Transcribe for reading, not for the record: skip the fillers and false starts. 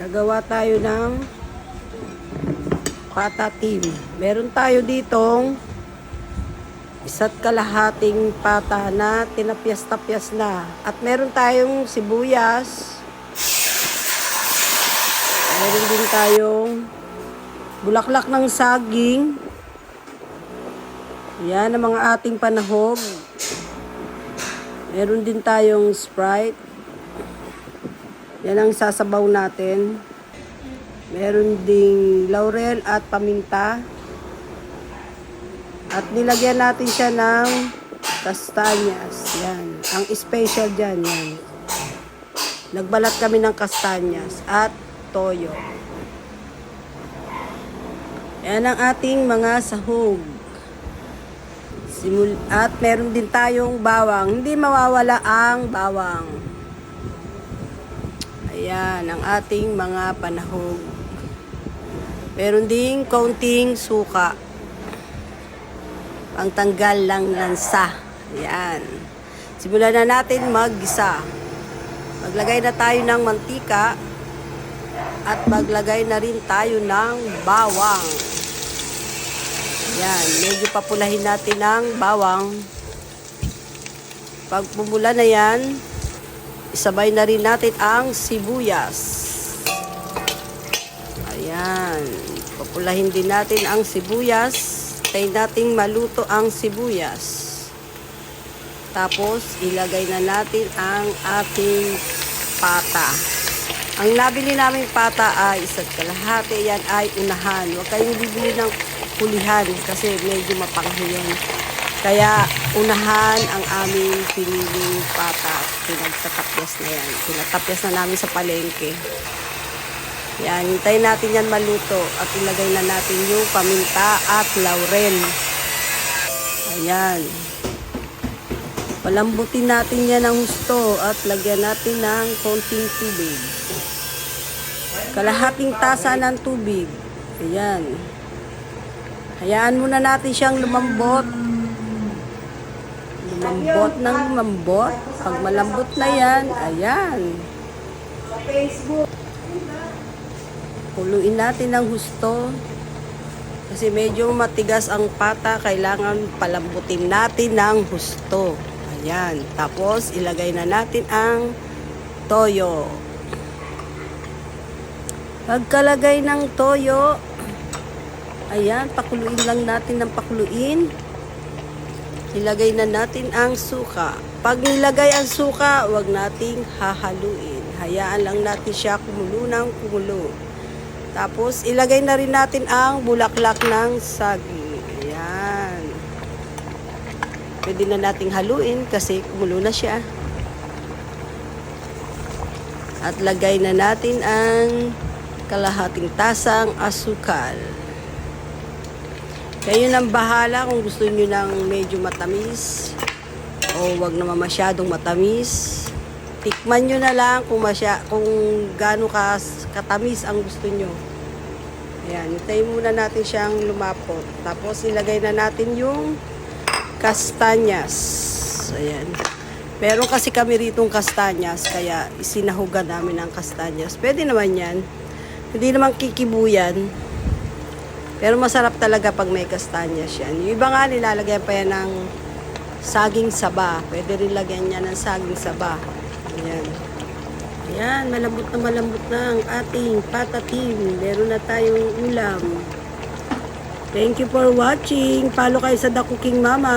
Gagawa tayo ng patatim. Meron tayo ditong isa't kalahating pata na tinapyas-tapyas na. At meron tayong sibuyas. Meron din tayong bulaklak ng saging. Yan ang mga ating panahog. Meron din tayong Sprite. Yan ang sasabaw natin. Meron ding laurel at paminta. At nilagyan natin siya ng kastanyas. Yan. Ang special dyan. Yan. Nagbalat kami ng kastanyas at toyo. Yan ang ating mga sahog. At meron din tayong bawang. Hindi mawawala ang bawang. Ayan, ang ating mga panahog. Meron ding kaunting suka. Ang tanggal ng lansa. Ayan. Simulan na natin maggisa. Maglagay na tayo ng mantika. At maglagay na rin tayo ng bawang. Ayan, medyo papulahin natin ang bawang. Pag pumula na yan, isabay na rin natin ang sibuyas. Ayan. Papulahin din natin ang sibuyas. Tayo nating maluto ang sibuyas. Tapos, ilagay na natin ang ating pata. Ang nabili naming pata ay isa't kalahati. Yan ay unahan. Huwag kayong bibili ng pulihan kasi medyo mapanghi yun. Kaya unahan ang aming piniling pata. Pinagtatapyas na yan. Pinatapyas na namin sa palengke. Yan, hintayin natin yan maluto. At ilagay na natin yung paminta at laurel. Ayan. Palambutin natin yan ng husto at lagyan natin ng konting tubig. Kalahating tasa ng tubig. Ayan. Hayaan muna natin siyang lumambot. Lumambot ng lumambot. Pag malambot na yan, ayan. Sa Facebook. Kuluin natin ng husto. Kasi medyo matigas ang pata. Kailangan palambutin natin ng husto. Ayan. Tapos, ilagay na natin ang toyo. Pagkalagay ng toyo, ayan, pakuluin lang natin ng pakuluin. Ilagay na natin ang suka. Pag nilagay ang suka, huwag nating hahaluin. Hayaan lang natin siya kumulo ng kumulo. Tapos, ilagay na rin natin ang bulaklak ng saging. Ayan. Pwede na nating haluin kasi kumulo na siya. At lagay na natin ang kalahating tasang asukal. Kayo nang bahala kung gusto niyo ng medyo matamis o wag naman masyadong matamis. Tikman nyo na lang kung gaano katamis ang gusto nyo. Ayan, hintayin muna natin siyang lumapot. Tapos ilagay na natin yung kastanyas. Ayan. Meron kasi kami ritong kastanyas, kaya isinahugan namin ang kastanyas. Pwede naman yan. Hindi naman kikibuyan. Pero masarap talaga pag may kastanyas yan. Yung iba nga nilalagyan pa yan ng saging saba. Pwede rin lagyan niya ng saging saba. Ayan. Ayan, malambot na ang ating patatim. Meron na tayong ulam. Thank you for watching. Follow kayo sa The Cooking Mama.